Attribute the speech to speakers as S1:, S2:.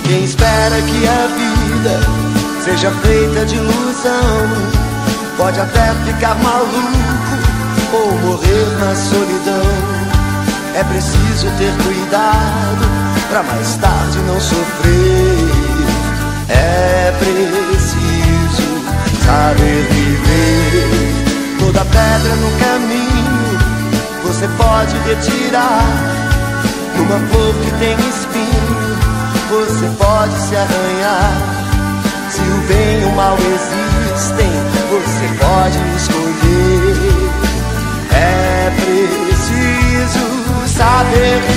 S1: Quem espera que a vida seja feita de ilusão pode até ficar maluco ou morrer na solidão. É preciso ter cuidado pra mais tarde não sofrer. É preciso saber viver. Toda pedra no caminho você pode retirar. Numa flor que tem espinho você pode se arranhar. Se o bem e o mal existem, você pode escolher. É preciso saber